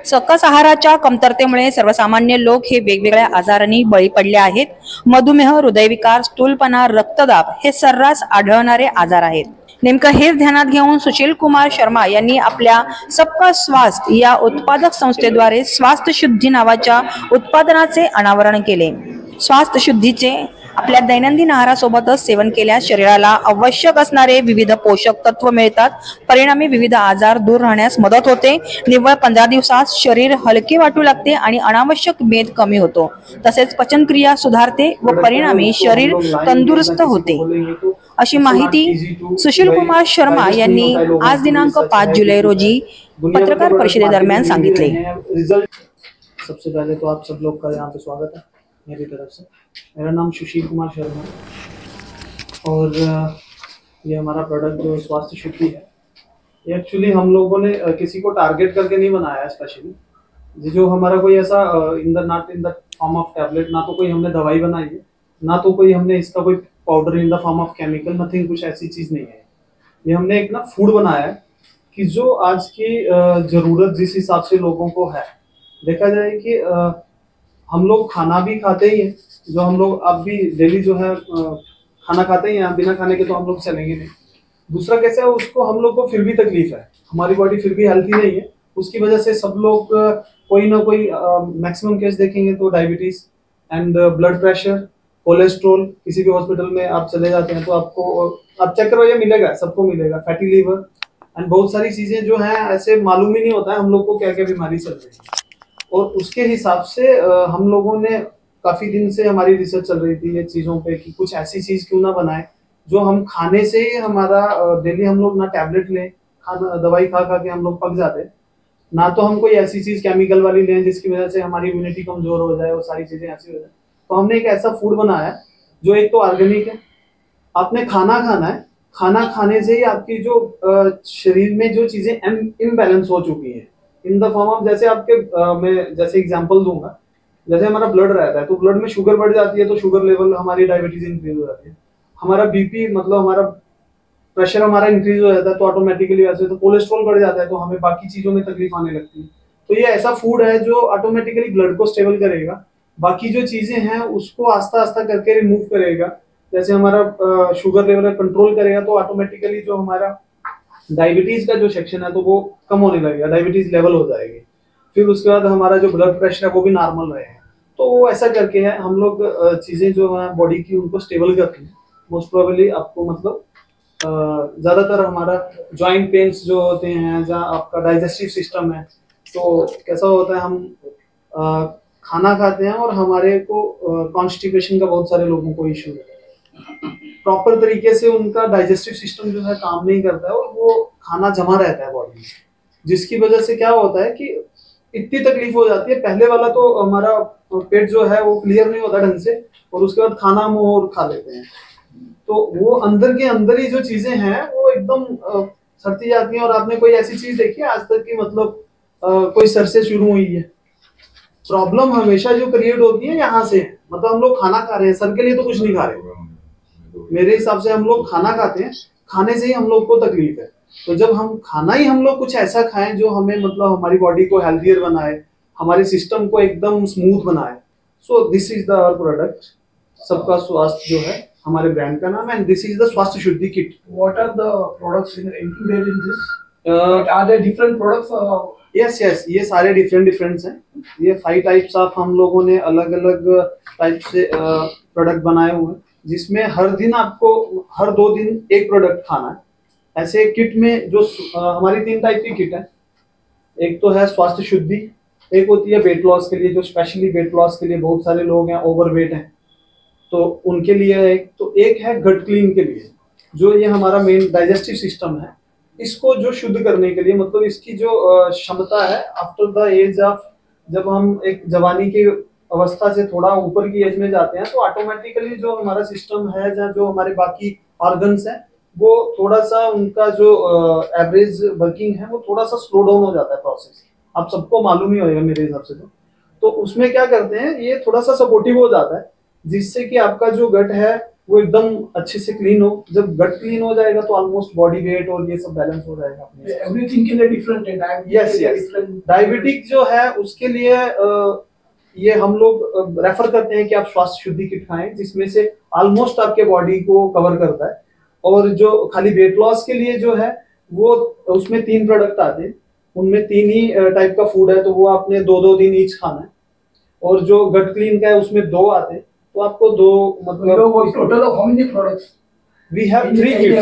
सकस आहाराच्या कमतरतेमुळे सर्वसामान्य लोक हे वेगवेगळ्या आजारांनी बळी पडले आहेत. मधुमेह, हृदयविकार, स्थूलपणा, रक्तदाब हे सर्रास आढळणारे आजार आहेत. नेमकं हेच ध्यानात घेऊन सुशील कुमार शर्मा यांनी आपल्या सबका स्वास्थ्य या उत्पादक संस्थेद्वारे स्वास्थ्य शुद्धी नावाच्या उत्पादनाचे अनावरण केले. स्वास्थ्य शुद्धीचे आपल्या दैनंदिन आहारासोबतच सेवन केल्यास शरीराला आवश्यक असणारे विविध पोषक तत्व मिळतात. परिणामी विविध आजार दूर राहण्यास मदत होते. निव्वळ 15 दिवसात शरीर हलके वाटू लागते आणि अनावश्यक मेद कमी होतो. तसेच पचनक्रिया सुधारते व परिणामी शरीर तंदुरुस्त होते. अशी माहिती सुशील कुमार शर्मा यांनी आज दिनांक 5 जुलै रोजी पत्रकार परिषदेदरम्यान सांगितले. सबसे पहले तो आप सब लोग का यहाँ पे स्वागत है मेरी तरफ से। मेरा नाम सुशील कुमार शर्मा है और ये हमारा प्रोडक्ट जो स्वास्थ्य शुद्धि है, ये एक्चुअली हम लोगों ने किसी को टारगेट करके नहीं बनाया है स्पेशली। जो हमारा कोई ऐसा not in the form of tablet, ना तो कोई हमने दवाई बनाई है, ना तो कोई हमने इसका कोई powder in the form of chemical, nothing, कुछ ऐसी चीज़ नहीं है। ये हमने एक ना फूड बनाया है कि जो आज की ज़रूरत जिस हिसाब से लोगों को है, देखा जाए कि हम लोग खाना भी खाते ही हैं, जो हम लोग अब भी डेली जो है खाना खाते ही हैं, बिना खाने के तो हम लोग चलेंगे नहीं। दूसरा कैसा है, उसको हम लोग को फिर भी तकलीफ है, हमारी बॉडी फिर भी हेल्थी नहीं है, उसकी वजह से सब लोग कोई ना कोई मैक्सिमम केस देखेंगे तो diabetes and blood pressure, cholesterol, किसी भी हॉस्पिटल में आप चले जाते हैं तो आपको आप चेक करवाइए, मिलेगा, सबको मिलेगा, फैटी लीवर एंड बहुत सारी चीजें जो हैं ऐसे मालूम ही नहीं होता है हम लोग को क्या क्या बीमारी चल रही है। और उसके हिसाब से हम लोगों ने काफी दिन से हमारी रिसर्च चल रही थी ये चीजों पे कि कुछ ऐसी चीज क्यों ना बनाए जो हम खाने से ही हमारा डेली हम लोग ना टैबलेट लें, खाना दवाई खा खा के हम लोग पक जाते, ना तो हम कोई ऐसी चीज केमिकल वाली लें जिसकी वजह से हमारी इम्यूनिटी कमजोर हो जाए, वो सारी चीजें ऐसी हो जाए। तो हमने एक ऐसा फूड बनाया जो एक तो ऑर्गेनिक है, आपने खाना खाना है, खाना खाने से ही आपकी जो शरीर में जो चीजें इम्बैलेंस हो चुकी हैं इन द फॉर्म ऑफ, जैसे आपके मैं जैसे एग्जांपल दूंगा, जैसे हमारा ब्लड रहता है तो ब्लड में शुगर बढ़ जाती है तो शुगर लेवल हमारी डायबिटीज इंक्रीज हो जाती है, हमारा बीपी मतलब हमारा प्रेशर हमारा इंक्रीज हो जाता है तो ऑटोमेटिकली वैसे तो कोलेस्ट्रॉल बढ़ जाता है तो हमें बाकी चीजों में तकलीफ आने लगती है। तो ये ऐसा फूड है जो ऑटोमेटिकली ब्लड को स्टेबल करेगा, बाकी जो चीजें हैं उसको आस्ता आस्ता करके रिमूव करेगा। जैसे हमारा शुगर लेवल कंट्रोल करेगा तो ऑटोमेटिकली जो हमारा डायबिटीज का जो सेक्शन है तो वो कम होने लगेगा, डायबिटीज लेवल हो जाएगी। फिर उसके बाद हमारा जो ब्लड प्रेशर है वो भी नॉर्मल रहेगा। तो वो ऐसा करके है हम लोग चीजें जो है बॉडी की उनको स्टेबल करते हैं। मोस्ट प्रोबेबली आपको मतलब ज्यादातर हमारा जॉइंट पेन्स जो होते हैं, जहाँ आपका डाइजेस्टिव सिस्टम है, तो कैसा होता है हम खाना खाते हैं और हमारे को कॉन्स्टिपेशन का बहुत सारे लोगों को इश्यू है, प्रॉपर तरीके से उनका डाइजेस्टिव सिस्टम जो है काम नहीं करता है और वो खाना जमा रहता है बॉडी में, जिसकी वजह से क्या होता है कि इतनी तकलीफ हो जाती है। पहले वाला तो हमारा पेट जो है वो क्लियर नहीं होता ढंग से और उसके बाद खाना हम और खा लेते हैं, तो वो अंदर के अंदर ही जो चीजें हैं वो एकदम सड़ती जाती हैं। और आपने कोई ऐसी चीज देखी है आज तक की मतलब कोई सर से शुरू हुई है? प्रॉब्लम हमेशा जो क्रिएट होती है यहाँ से, मतलब हम लोग खाना खा रहे हैं, सर के लिए तो कुछ नहीं खा रहे, मेरे हिसाब से हम लोग खाना खाते हैं, खाने से ही हम लोग को तकलीफ है। तो जब हम खाना ही हम लोग कुछ ऐसा खाएं जो हमें मतलब हमारी बॉडी को हेल्थियर बनाए, हमारे सिस्टम को एकदम स्मूथ बनाए, so this is the our product सबका स्वास्थ्य जो है हमारे ब्रांड का नाम है, एंड दिस इज द स्वास्थ्य शुद्धि kit. What are the products included in this? Are there different products? Yes yes, ये सारे डिफरेंट हैं। ये 5 टाइप्स ऑफ हम लोगों ने अलग अलग टाइप से प्रोडक्ट बनाए हुए हैं, जिसमें हर दिन आपको हर 2 दिन एक प्रोडक्ट खाना है। ऐसे किट में जो हमारी 3 टाइप की किट है, एक तो है स्वास्थ्य शुद्धि, एक होती है वेट लॉस के लिए, जो स्पेशली वेट लॉस के लिए बहुत सारे लोग हैं ओवरवेट हैं तो उनके लिए एक है गट क्लीन के लिए, जो ये हमारा मेन डाइजेस्टिव सिस्टम है, इसको जो शुद्ध करने के लिए, मतलब इसकी जो क्षमता है आफ्टर द एज ऑफ, जब हम एक जवानी की अवस्था से थोड़ा ऊपर की एज में जाते हैं तो ऑटोमेटिकली जो हमारा सिस्टम है, जहाँ जो हमारे बाकी ऑर्गन्स हैं वो थोड़ा सा उनका जो एवरेज वर्किंग है वो थोड़ा सा स्लो डाउन हो जाता है प्रोसेस, आप सबको मालूम ही होगा मेरे हिसाब से। तो उसमें क्या करते हैं, ये थोड़ा सा सपोर्टिव हो जाता है जिससे कि आपका जो गट है वो एकदम अच्छे से क्लीन हो। जब गट क्लीन हो जाएगा तो ऑलमोस्ट बॉडी वेट और ये सब बैलेंस हो जाएगा अपने हिसाब से। Everything in a different and diabetic yes is a yes, different. Diabetic जो है उसके लिए ये हम लोग रेफर करते हैं कि आप स्वास्थ्य शुद्धि किट खाएं, जिसमें से ऑलमोस्ट आपके बॉडी को कवर करता है। और जो खाली वेट लॉस के लिए जो है वो उसमें 3 प्रोडक्ट आते हैं, उनमें 3 ही टाइप का फूड है, तो वो आपने 2-2 दिन ईच खाना है। और जो गट क्लीन का है उसमें 2 आते हैं, तो आपको 2 You know what total of how many products? We have In 3 किट्स।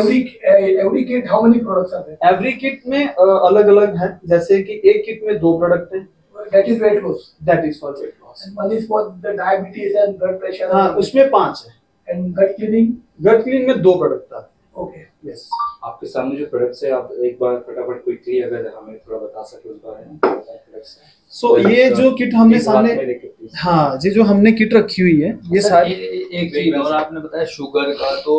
every kit, how many products are there? Every kit में अलग अलग है, जैसे कि एक किट में 2 प्रोडक्ट हैं, That is weight loss. That is for weight loss. And one is for the diabetes and blood pressure. हाँ, उसमें 5 है। And gut cleaning. Gut clean में 2 प्रोडक्ट आते Okay. हैं। यस, आपके सामने जो प्रोडक्ट्स है, आप एक बार फटाफट क्विकली अगर हमें थोड़ा बता सके उस बारे में प्रोडक्ट्स हैं। सो ये जो किट हमने एक बात सामने, में देखिए please। हाँ जी, जो हमने किट रखी हुई है ये सर, सारी एक चीज और आपने बताया शुगर का, तो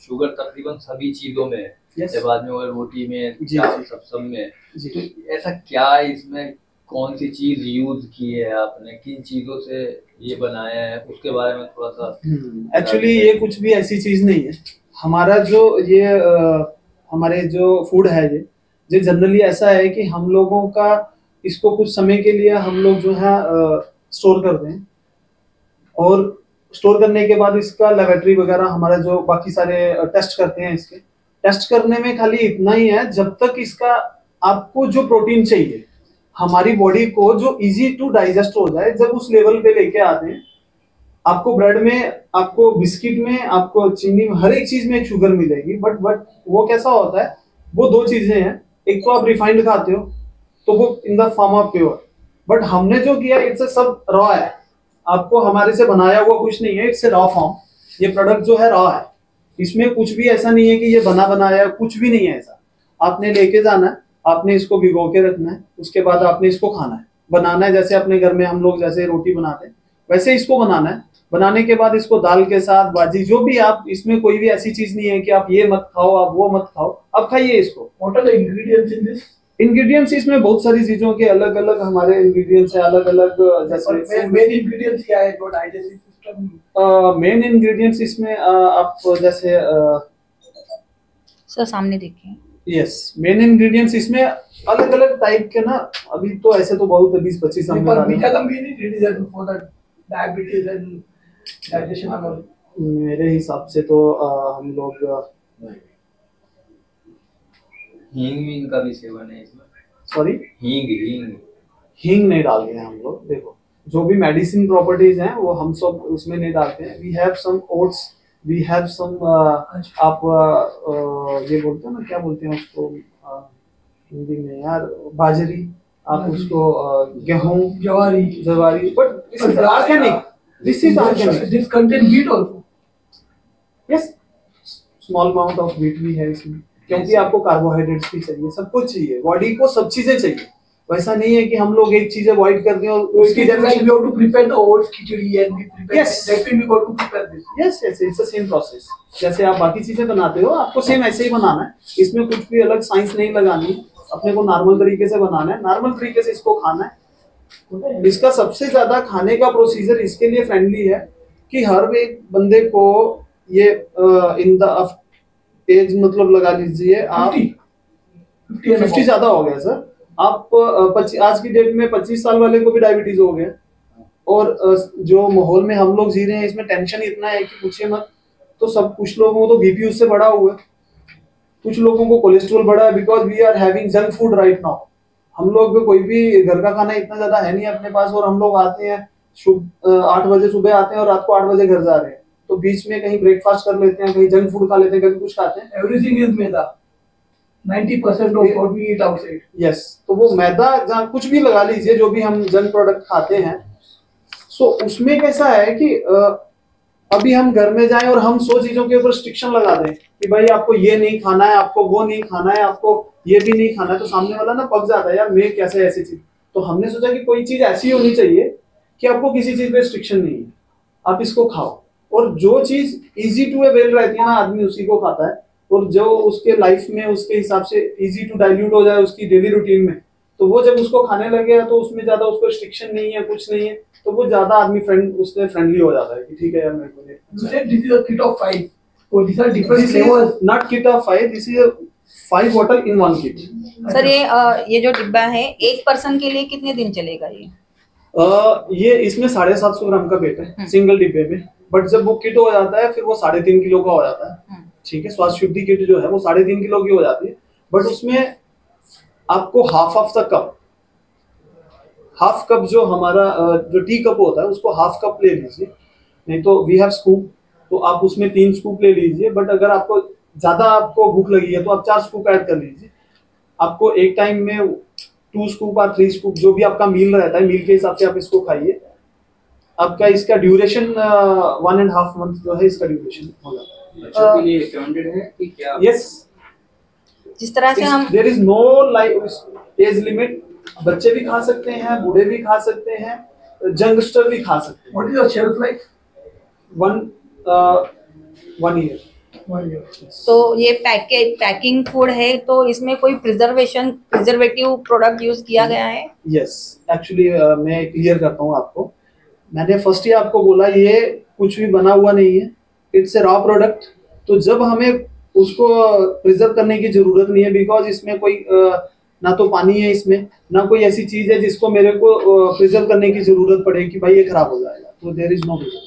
शुगर तकरीबन सभी चीजों में है। Yes। जब आदमी अगर रोटी में, जी, चावल, जी। सब में, जी। तो ऐसा क्या इसमें कौन सी चीज यूज की है आपने, किन चीजों से ये बनाया है, उसके बारे में थोड़ा सा। एक्चुअली ये कुछ भी ऐसी चीज नहीं है। हमारा जो ये हमारे जो फूड है ये जनरली ऐसा है कि हम लोगों का इसको कुछ समय के लिए हम लोग जो है स्टोर करते हैं, और स्टोर करने के बाद इसका लेबोरेटरी वगैरह हमारा जो बाकी सारे टेस्ट करते हैं। इसके टेस्ट करने में खाली इतना ही है, जब तक इसका आपको जो प्रोटीन चाहिए हमारी बॉडी को जो इजी टू डाइजेस्ट हो जाए, जब उस लेवल पे लेके आते हैं, आपको ब्रेड में, आपको बिस्किट में, आपको चीनी में, हर एक चीज में शुगर मिलेगी। बट वो कैसा होता है, वो 2 चीजें हैं। एक तो आप रिफाइंड खाते हो तो वो in the form of pure, but हमने जो किया इट्स सब रॉ है। आपको हमारे से बनाया हुआ कुछ नहीं है, इट्स रॉ फॉर्म। ये प्रोडक्ट जो है रॉ है, इसमें कुछ भी ऐसा नहीं है कि ये बना बनाया, कुछ भी नहीं है ऐसा। आपने लेके जाना है, आपने इसको भिगो के रखना है, उसके बाद आपने इसको खाना है, बनाना है। जैसे अपने घर में हम लोग जैसे रोटी बनाते हैं वैसे इसको बनाना है। बनाने के बाद इसको दाल के साथ, बाजी, जो भी आप, इसमें कोई भी ऐसी चीज नहीं है कि आप ये मत खाओ, आप वो मत खाओ, आप खाइए इसको। What are the ingredients in this? Ingredients इसमें बहुत सारी चीजों के अलग अलग हमारे इंग्रेडिएंट्स है, अलग अलग और जैसे main ingredients क्या है जो digestive system? मेन इंग्रेडिएंट्स इसमें आप जैसे सर सामने देखिए। यस, मेन इंग्रेडिएंट्स इसमें अलग अलग टाइप के ना, अभी तो ऐसे तो बहुत 20-25 हमने पर डाले बीटा हैं। Company reason for the diabetes and digestion and all. मेरे हिसाब से तो हम लोग हींग वींग का भी सेवन है इसमें। सॉरी, हींग हींग हींग नहीं डालते हैं हम लोग। देखो, जो भी मेडिसिन प्रॉपर्टीज हैं वो हम सब उसमें नहीं डालते हैं। We have some oats, we have some आप ये बोलते हैं ना, क्या बोलते हैं उसको हिंदी में यार, बाजरी, आप उसको गेहूं, जवारी। जवारी, but this is organic, this is organic. This contain wheat also. Yes, small amount of wheat भी है इसमें, क्योंकि आपको कार्बोहाइड्रेट्स भी चाहिए, सब कुछ चाहिए, बॉडी को सब चीजें चाहिए। वैसा नहीं है कि हम लोग एक चीज अवॉइड कर दें और उसकी Like जगह। we have to prepare the oats khichdi and we prepare Yes. that way we got to prepare this. Yes yes, it's the same process. जैसे आप बाकी चीजें बनाते हो, आपको सेम ऐसे ही बनाना है। इसमें कुछ भी अलग साइंस नहीं लगानी है, अपने को नॉर्मल तरीके से बनाना है, नॉर्मल तरीके से इसको खाना है। इसका सबसे ज्यादा खाने का प्रोसीजर इसके लिए फ्रेंडली है कि हर एक बंदे को ये इन द एज, मतलब लगा लीजिए आप 50 and 50 ज्यादा हो गया सर। आप आज की डेट में 25 साल वाले को भी डायबिटीज हो गया। और जो माहौल में हम लोग जी रहे हैं इसमें टेंशन इतना है कि पूछिए मत। तो सब, कुछ लोगों को तो बीपी उससे बढ़ा हुआ है, कुछ लोगों को कोलेस्ट्रॉल बढ़ा है, because we are having junk food right now. हम लोग कोई भी घर का खाना इतना ज्यादा है नहीं अपने पास, और हम लोग आते हैं 8 बजे सुबह आते हैं और रात को 8 बजे घर जा रहे हैं। तो बीच में कहीं ब्रेकफास्ट कर लेते हैं, कहीं जंक फूड खा लेते हैं, कभी कुछ खाते हैं। everything is maida. 90% of what we eat outside. Yes, तो वो मैदा, जहाँ कुछ भी लगा लीजिए, जो भी हम जंक प्रोडक्ट खाते हैं, सो उसमें कैसा है कि अभी हम घर में जाएं और हम 100 चीजों के ऊपर रिस्ट्रिक्शन लगा दें कि भाई आपको ये नहीं खाना है, आपको वो नहीं खाना है, आपको ये भी नहीं खाना है, तो सामने वाला ना पक जाता है, यार मैं कैसे ऐसी चीज। तो हमने सोचा कि कोई चीज ऐसी होनी चाहिए कि आपको किसी चीज पे रिस्ट्रिक्शन नहीं है, आप इसको खाओ। और जो चीज इजी टू अवेल रहती है ना, आदमी उसी को खाता है। और जो उसके लाइफ में उसके हिसाब से इजी टू डाइल्यूट हो जाए उसकी डेली रूटीन में, तो वो जब उसको खाने लगे तो उसमें ज्यादा उसको रिस्ट्रिक्शन नहीं है, कुछ नहीं है, तो वो ज्यादा आदमी उससे फ्रेंडली हो जाता है कि ठीक है यार मेरे को नहीं। You said this is a kit of 5. So these are different flavors. Not kit of 5, this is 5 bottle in 1 kit. Sir ये जो डिब्बा है एक पर्सन के लिए कितने दिन चलेगा ये? ये इसमें 750 ग्राम का वेट है सिंगल डिब्बे में, बट जब वो किट हो जाता है फिर वो 3.5 किलो का हो जाता है। ठीक है, स्वास्थ्य शुद्धि किट जो है वो 3.5 किलो की हो जाती है, बट उसमें आपको हाफ कप जो हमारा जो टी कप होता है उसको हाफ कप ले लीजिए, नहीं तो वी हैव स्कूप, तो आप उसमें 3 स्कूप ले लीजिए। बट अगर आपको ज्यादा आपको भूख लगी है तो आप 4 स्कूप ऐड कर लीजिए। आपको एक टाइम में 2 स्कूप और 3 स्कूप जो भी आपका मील रहता है, मील के हिसाब से आप इसको खाइए। आपका इसका ड्यूरेशन 1.5 मंथ जो है इसका ड्यूरेशन होगा। बच्चों के लिए रिकमेंडेड है कि क्या? यस, जिस तरह से हम there is no life age limit, बच्चे भी खा सकते हैं, बूढ़े भी खा सकते हैं, यंगस्टर भी खा सकते हैं। What is the shelf life? 1 year. 1 year. तो ये पैकिंग फूड है तो इसमें कोई प्रिजर्वेटिव प्रोडक्ट यूज किया गया है? यस, एक्चुअली मैं क्लियर करता हूँ आपको। मैंने फर्स्ट ही आपको बोला ये कुछ भी बना हुआ नहीं है, इट्स ए रॉ प्रोडक्ट। तो जब हमें उसको प्रिजर्व करने की जरूरत नहीं है, बिकॉज इसमें कोई ना तो पानी है इसमें, ना कोई ऐसी चीज है जिसको मेरे को प्रिजर्व करने की जरूरत पड़े कि भाई ये खराब हो जाएगा, तो there is no preserve.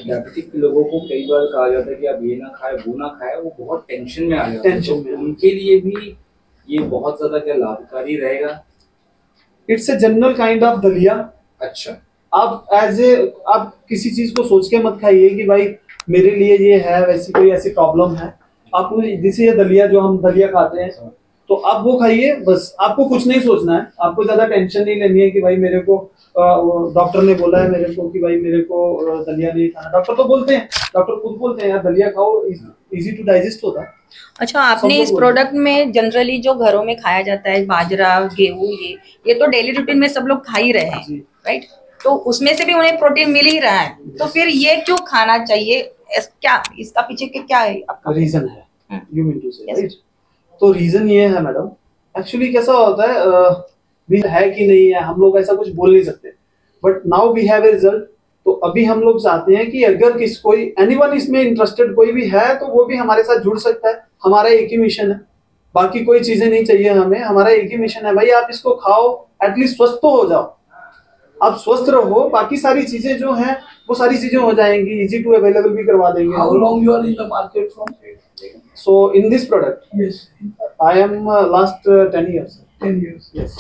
Diabetic लोगों को कई बार कहा जाता है कि आप ये ना खाए वो ना खाए, वो बहुत टेंशन में आ जाते हैं, टेंशन में। तो उनके लिए भी ये बहुत ज्यादा क्या लाभकारी रहेगा? It's a general kind of दलिया। अच्छा, आप किसी चीज को सोच के मत खाइए कि भाई मेरे लिए ये है, वैसी कोई ऐसी प्रॉब्लम है। आप जैसे ये दलिया जो हम दलिया खाते हैं तो आप वो खाइए, बस आपको कुछ नहीं सोचना है, आपको ज्यादा टेंशन नहीं लेनी है कि भाई मेरे को डॉक्टर ने बोला है मेरे को कि भाई मेरे को दलिया नहीं खाना। डॉक्टर तो बोलते हैं, डॉक्टर खुद बोलते हैं यार दलिया खाओ, इजी टू डाइजेस्ट होता है। अच्छा, आपने इस प्रोडक्ट में जनरली जो घरों में खाया जाता है बाजरा, गेहूं, ये तो डेली रूटीन में सब लोग खा ही रहे हैं, राइट? तो उसमें से भी उन्हें प्रोटीन मिल ही रहा है, तो फिर ये क्यों खाना चाहिए? क्या इसका पीछे के क्या है आपका रीजन है? यू मीन टू से, राइट? तो रीजन ये है मैडम, एक्चुअली कैसा होता है, भी है कि नहीं है हम लोग ऐसा कुछ बोल नहीं सकते, but now we have a result. तो अभी हम लोग चाहते हैं कि अगर कोई एनीवन इसमें इंटरेस्टेड कोई भी है तो वो भी हमारे साथ जुड़ सकता है। हमारा एक ही मिशन है, बाकी कोई चीजें नहीं चाहिए हमें, हमारा एक ही मिशन है भाई आप इसको खाओ, एटलीस्ट स्वस्थ तो हो जाओ। आप स्वस्थ रहो, बाकी सारी चीजें जो हैं वो सारी चीजें हो जाएंगी, इजी टू अवेलेबल भी करवा देंगे। How long you are in the market from? So in this product, Yes, I am last 10 years. 10 years. Yes.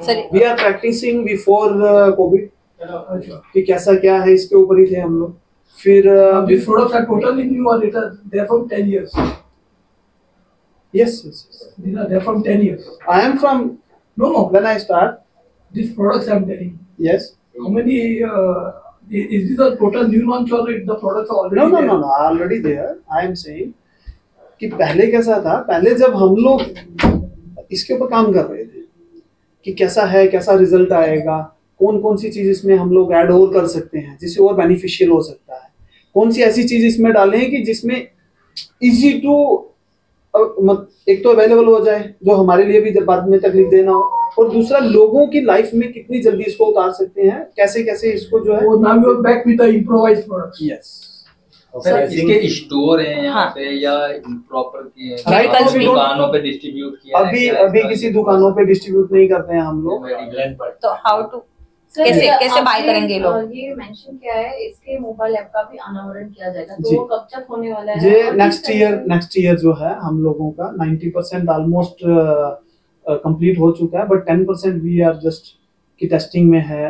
Sir? We are practicing before COVID अच्छा. कि कैसा क्या है इसके ऊपर ही थे हम लोग। फिर These products are totally new or it are they're from 10 years? yes, yes, yes. These are they're from 10 years. I am from No, no. when I start. These products I'm telling. Yes. How many? Is this a total new launch or the products are already No, no, there? no, no. Already there. I am saying कि पहले कैसा था, पहले जब हम लोग इसके ऊपर काम कर रहे थे कि कैसा है, कैसा रिजल्ट आएगा, कौन कौन सी चीज इसमें हम लोग ऐड और कर सकते हैं जिससे और बेनिफिशियल हो सकता है, कौन सी ऐसी चीज इसमें डालें कि जिसमें इजी टू एक तो अवेलेबल हो जाए जो हमारे लिए भी जब बाद में तकलीफ देना हो, और दूसरा लोगों की लाइफ में कितनी जल्दी इसको उतार सकते हैं, कैसे कैसे इसको जो है। So now you are back with the improvised products. Yes sir, इसके स्टोर हैं यहाँ हाँ। पे या प्रॉपर किए हैं? Right, आप we don't- दुकानों पे डिस्ट्रीब्यूट किया है अभी क्या? अभी किसी दुकानों पे डिस्ट्रीब्यूट नहीं करते हैं हम लोग। तो हाउ टू सर, कैसे buy आपने, करेंगे लोग? ये मेंशन किया है इसके मोबाइल ऐप का भी अनावरण किया जाएगा, जी। तो वो कब तक होने वाला है? ये और नेक्स्ट किस ईयर तरह से? जो है हम लोगों का 90% ऑलमोस्ट कंप्लीट हो चुका है, बट 10% वी आर जस्ट की टेस्टिंग में है।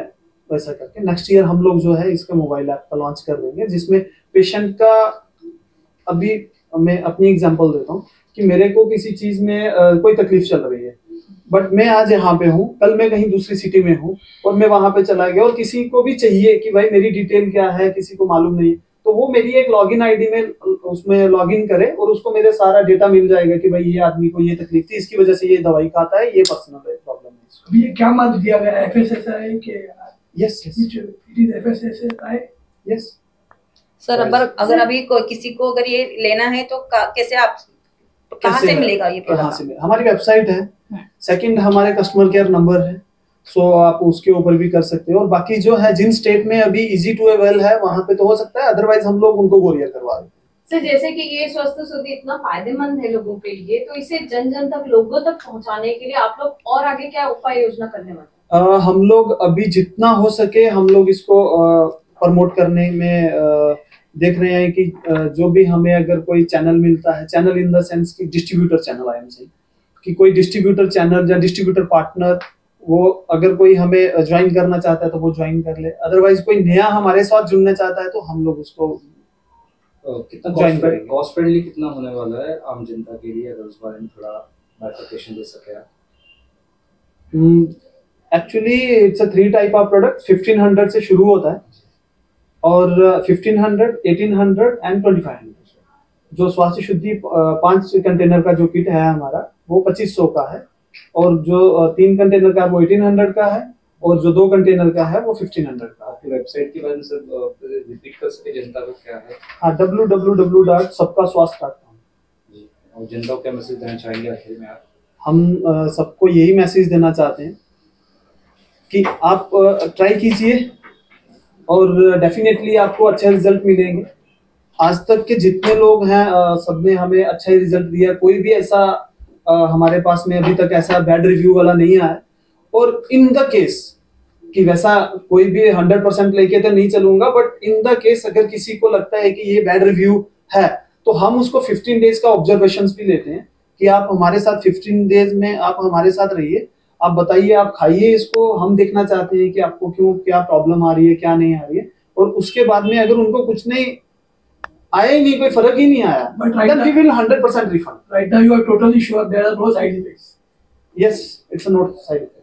वैसा करके नेक्स्ट ईयर हम लोग जो है इसका मोबाइल ऐप का लॉन्च कर देंगे, जिसमें पेशेंट का, अभी मैं अपनी एग्जांपल देता हूँ कि मेरे को किसी चीज में कोई तकलीफ चल रही है, बट मैं आज यहाँ पे हूँ, कल मैं कहीं दूसरी सिटी में हूँ और मैं वहां पे चला गया और किसी को भी चाहिए कि भाई मेरी डिटेल क्या है, किसी को मालूम नहीं, तो वो मेरी एक लॉगिन आईडी में उसमें लॉगिन करे और उसको मेरे सारा डेटा मिल जाएगा कि भाई ये आदमी को ये तकलीफ थी, इसकी वजह से ये दवाई खाता है, ये पर्सनल प्रॉब्लम है इसको। अभी ये क्या मार्क दिया गया है? FSSAI के? Yes It is FSSAI. Yes. Sir अगर अभी किसी को अगर ये लेना है तो कैसे आप कहाँ कैसे से है? मिलेगा ये कहाँ प्रोडक्ट? से मिलेगा? हमारी वेबसाइट है, सेकंड हमारे कस्टमर केयर नंबर है, सो आप उसके ऊपर भी कर सकते हो। और बाकी जो है जिन स्टेट में अभी इजी टू अवेल है वहां पे तो हो सकता है, अदरवाइज हम लोग उनको कोरियर करवा देते हैं। सर जैसे कि ये स्वस्थ सूती इतना फायदेमंद है लोगों के लिए, तो इसे जन जन तक, लोगों तक पहुंचाने के लिए आप लोग और आगे क्या उपाय योजना करने वाले हैं? हम लोग अभी जितना हो सके हम लोग इसको प्रमोट करने में देख रहे हैं कि जो भी हमें अगर कोई चैनल मिलता है, चैनल इन द सेंस कि distributor channel, I am saying कि कोई डिस्ट्रीब्यूटर चैनल या डिस्ट्रीब्यूटर पार्टनर, वो अगर कोई हमें ज्वाइन करना चाहता है तो वो ज्वाइन कर ले, अदरवाइज कोई नया हमारे साथ जुड़ना चाहता है तो हम लोग उसको कितना Join करेंगे। कॉस्ट फ्रेंडली कितना होने वाला है आम जनता के लिए, अगर उस बारे में थोड़ा बाइफरकेशन दे सके आप? Actually it's a 3 type of product. 1500 से शुरू होता है और 1500, 1800 एंड 2500। जो स्वास्थ्य शुद्धि 5 कंटेनर का जो किट है हमारा वो 2500 का है, और जो 3 कंटेनर का है वो 1800 का है, और जो 2 कंटेनर का है वो 1500 का है। आपकी वेबसाइट के बारे में सर रिपीट कर सके जनता को, क्या है? हाँ, www.sabkaswasth.com। जी, और जनता को क्या मैसेज देना चाहेंगे आखिर में आप? हम सबको यही मैसेज देना चाहते हैं कि आप ट्राई कीजिए और डेफिनेटली आपको अच्छे रिजल्ट मिलेंगे। आज तक के जितने लोग हैं सबने हमें अच्छा ही रिजल्ट दिया, कोई भी ऐसा हमारे पास में अभी तक ऐसा बैड रिव्यू वाला नहीं आया। और इन द केस कि वैसा कोई भी 100% लेके तो नहीं चलूंगा, बट इन द केस अगर किसी को लगता है कि ये बैड रिव्यू है तो हम उसको 15 डेज का ऑब्जर्वेशंस भी लेते हैं कि आप हमारे साथ 15 डेज में आप हमारे साथ रहिए, आप बताइए, आप खाइए इसको, हम देखना चाहते हैं कि आपको क्यों, क्या प्रॉब्लम आ रही है, क्या नहीं आ रही है। और उसके बाद में अगर उनको कुछ नहीं आया ही नहीं, कोई फर्क ही नहीं आया, But right then we now- will 100% refund. Right now, you are totally sure there are no side effects. Yes, it's a not side effect.